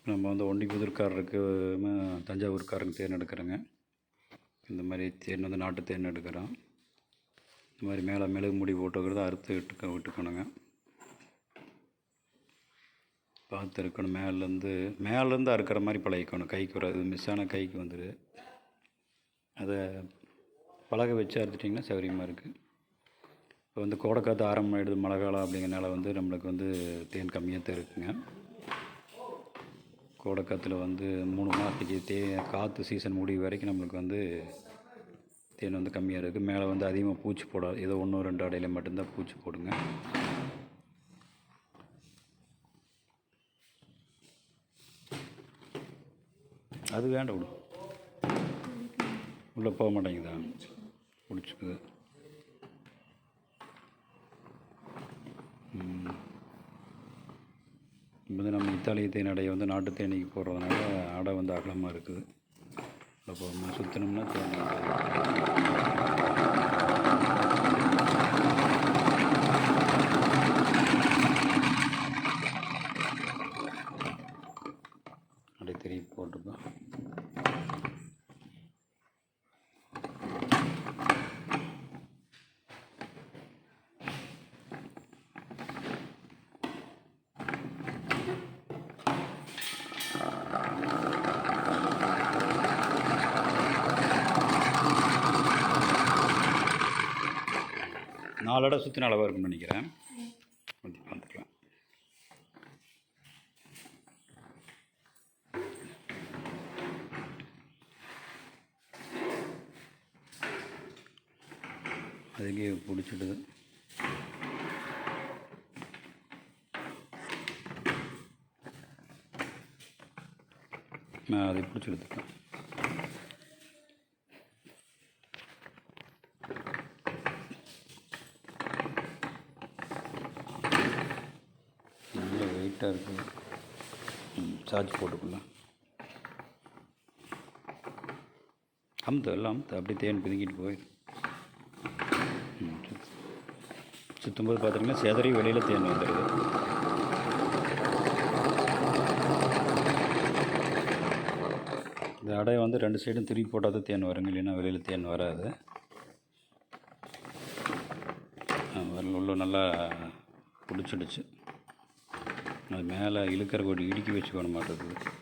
நம்ம வந்து ஒண்டிப்புதூர்காரருக்கு தஞ்சாவூர்காரங்க தேன் எடுக்கிறோங்க. இந்த மாதிரி தேன் வந்து நாட்டு தேன் எடுக்கிறோம். இந்த மாதிரி மேலே மெழுகு முடி போட்டுக்கிறத அறுத்து விட்டுக்கணுங்க. பார்த்து இருக்கணும். மேலேருந்து அறுக்கிற மாதிரி பழகிக்கணும். கைக்கு வராது, மிஸ் ஆனால் கைக்கு வந்துடு. அதை பழக வச்சு அறுத்துட்டிங்கன்னா சௌகரியமாக இருக்குது. இப்போ வந்து கோடைக்காற்று ஆரம்பமாகிடுது, மழை காலம் அப்படிங்கிறனால வந்து நம்மளுக்கு வந்து தேன் கம்மியாக தான் இருக்குங்க. கோடைக்காற்றுல வந்து 3 மாதத்துக்கு காற்று சீசன் முடிவு வரைக்கும் நம்மளுக்கு வந்து தேன் வந்து கம்மியாக இருக்குது. மேலே வந்து அதிகமாக பூச்சி போடாது, ஏதோ 1-2 அடையில் மட்டும்தான் பூச்சி போடுங்க. அது வேண்டாம், விடும். உள்ளே போக மாட்டேங்குதா? பிடிச்சிக்குது. இப்போ வந்து நம்ம இத்தாலிய தேன் அடையை வந்து நாட்டு தேனிக்கு போடுறதுனால அடை வந்து அகலமாக இருக்குது. உள்ளே போகாமல் சுற்றினோம்னா தேன் அப்படியே திருப்பி போட்டுப்போம். நாலு அடை சுற்றின அளவாக இருக்குன்னு நினைக்கிறேன். கொஞ்சம் பார்த்துக்கலாம். அதுக்கே பிடிச்சிடுது. நான் அதை பிடிச்சி எடுத்துப்பேன். நல்ல வெயிட்டாக இருக்குது. சார்ஜ் போட்டுக்கலாம். எல்லாம் அப்படியே தேன் பிதுங்கிட்டு போயிடும். சுற்றும்போது பார்த்திங்கன்னா சேதறி வெளியில் தேன் வந்துடுது. இந்த அடையை வந்து 2 சைடும் திருப்பி போட்டால் தான் தேன் வருங்க, இல்லைன்னா வெளியில் தேன் வராது. உள்ள நல்லா பிடிச்சிடுச்சு. அது மேலே இழுக்கிற கொடி இடுக்கி வச்சுக்கணும் மாட்டேங்குது.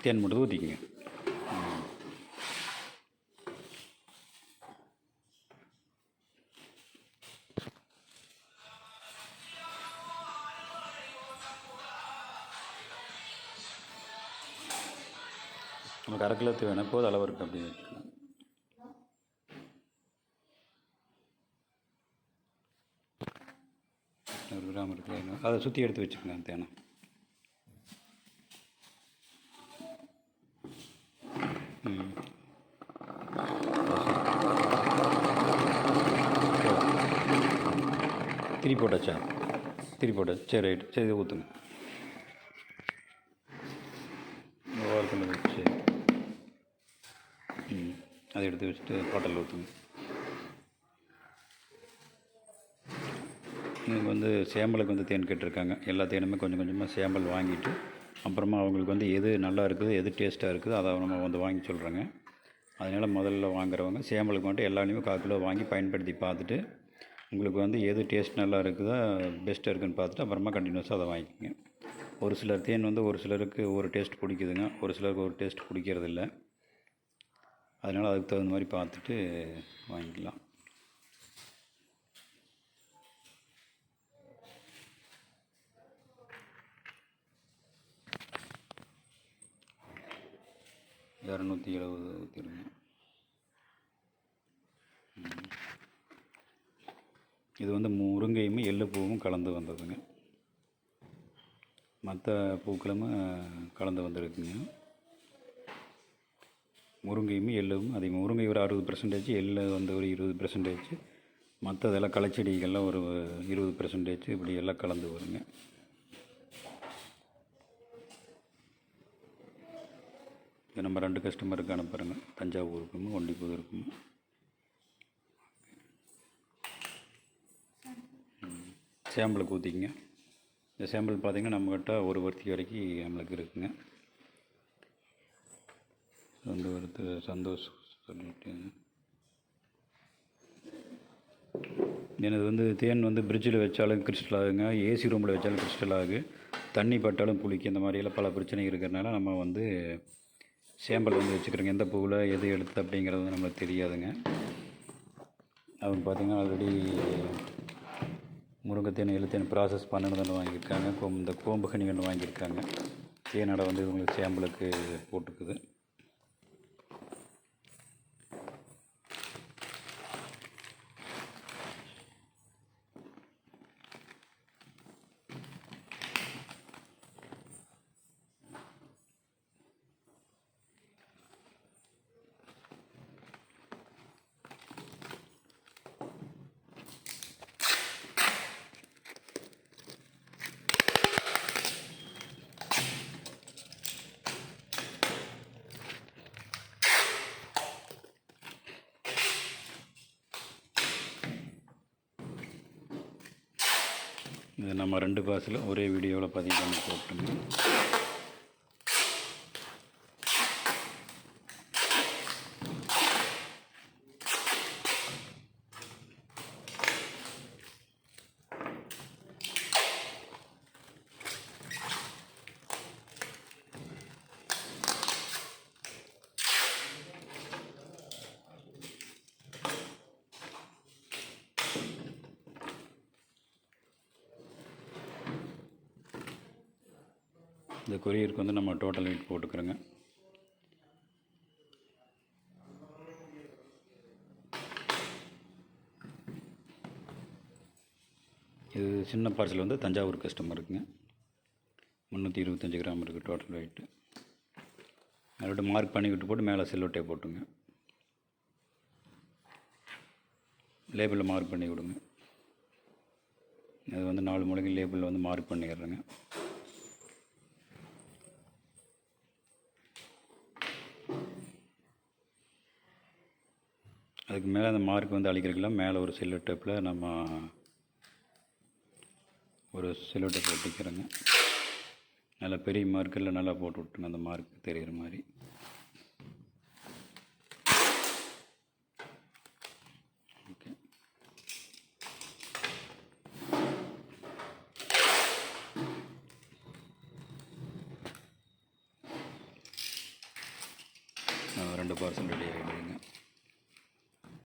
தேன் மட்டும் ஊற்றிக்கங்க. நமக்கு 1/2 கிலோ தேவையான போது அளவு இருக்குது அப்படின்னு வச்சுக்கலாம். ஒரு கிராம் இருக்குது, அதை சுற்றி எடுத்து வச்சுக்கோங்க தேனை. திருப்பி போட்டாச்சா? திருப்பி போட்டாச்சு. சரி, ரைட்டு. சரி, இதை ஊற்றுங்க. ஓரத்தில் வச்சு அதை எடுத்து வச்சுட்டு பாட்டில் ஊற்றுங்க. எனக்கு வந்து சேம்பலுக்கு வந்து தேன் கேட்டிருக்காங்க. எல்லா தேனுமே கொஞ்சம் கொஞ்சமாக சேம்பல் வாங்கிட்டு அப்புறமா அவங்களுக்கு வந்து எது நல்லா இருக்குது, எது டேஸ்ட்டாக இருக்குது அதை நம்ம வந்து வாங்கி சொல்கிறேங்க. அதனால் முதல்ல வாங்குறவங்க சேம்பலுக்கு மட்டும் எல்லாத்தையுமே 1/4 கிலோ வாங்கி பயன்படுத்தி பார்த்துட்டு உங்களுக்கு வந்து எது டேஸ்ட் நல்லா இருக்குதோ, பெஸ்ட்டாக இருக்குதுன்னு பார்த்துட்டு அப்புறமா கண்டினியூஸாக அதை வாங்கிக்கோங்க. ஒரு சிலர் தேன் வந்து ஒரு சிலருக்கு ஒரு டேஸ்ட் பிடிக்குதுங்க, ஒரு சிலருக்கு ஒரு டேஸ்ட் பிடிக்கிறதில்ல. அதனால் அதுக்கு தகுந்த மாதிரி பார்த்துட்டு வாங்கிக்கலாம். $270 ஊற்றிடுங்க. இது வந்து முருங்கையும் எள்ளு பூவும் கலந்து வந்ததுங்க. மற்ற பூக்களும் கலந்து வந்திருக்குங்க. முருங்கையும் எள்ளும் அதிகம். முருங்கை ஒரு 60%, எள்ளு வந்து ஒரு 20%, மற்றதெல்லாம் களைச்செடிகள்லாம் ஒரு 20% இப்படி எல்லாம் கலந்து வருங்க. இது நம்ம 2 கஸ்டமருக்கு அனுப்புகிறேங்க, தஞ்சாவூருக்கும் ஒண்டிப்புதூருக்கும். சாம்பிளுக்கு ஊற்றிக்கங்க. இந்த சாம்பிள் பார்த்திங்கன்னா நம்மக்கிட்ட ஒரு வர்த்தி வரைக்கும் நம்மளுக்கு இருக்குங்க. சந்தோஷ் சொல்லிட்டு எனது தேன் ஃப்ரிட்ஜில் வச்சாலும் கிறிஸ்டல் ஆகுங்க, ஏசி ரூமில் வச்சாலும் கிறிஸ்டல் ஆகு, தண்ணி பட்டாலும் புளிக்கு, இந்த மாதிரியெல்லாம் பல பிரச்சனை இருக்கிறதுனால நம்ம சாம்பிள் வச்சுக்கிறோங்க. எந்த பூவில் எது எடுத்து அப்படிங்கிறது நம்மளுக்கு தெரியாதுங்க. அவங்க பார்த்திங்கன்னா ஆல்ரெடி முருங்கைத்தேன் எழுத்தேன் ப்ராசஸ் பண்ணணுன்னு வாங்கியிருக்காங்க. இந்த கோம்பு கனி ஒன்று வாங்கியிருக்காங்க. தேனடை இவங்களுக்கு சாம்பிளுக்கு போட்டுக்குது. இது நம்ம 2 பாஸில் ஒரே வீடியோவில் பதிவு பண்ணி போட்டுங்க. இந்த கொரியருக்கு நம்ம டோட்டல் வெயிட் போட்டுக்கிறோங்க. இது சின்ன பார்சல் தஞ்சாவூர் கஸ்டமருக்குங்க. 325 கிராம் இருக்குது டோட்டல் வெயிட்டு. அதோட மார்க் பண்ணி விட்டு போட்டு மேலே செல்லோ டேப் போட்டுங்க. லேபிளில் மார்க் பண்ணி விடுங்க. அது 4 மூலைக்கு லேபிளில் மார்க் பண்ணிடுறேங்க. அதுக்கு மேலே அந்த மார்க் அழிக்கிறதுக்கெல்லாம் மேலே ஒரு செல்லோ டேப்பில் நம்ம ஒரு செல்லோ டேப் ஒட்டிக்கிறோங்க. நல்லா பெரிய மார்க்கில் நல்லா போட்டு விட்டுங்க, அந்த மார்க் தெரிகிற மாதிரி. ஓகே, நம்ம 2 பார்சல் ரெடி ஆகிடும்.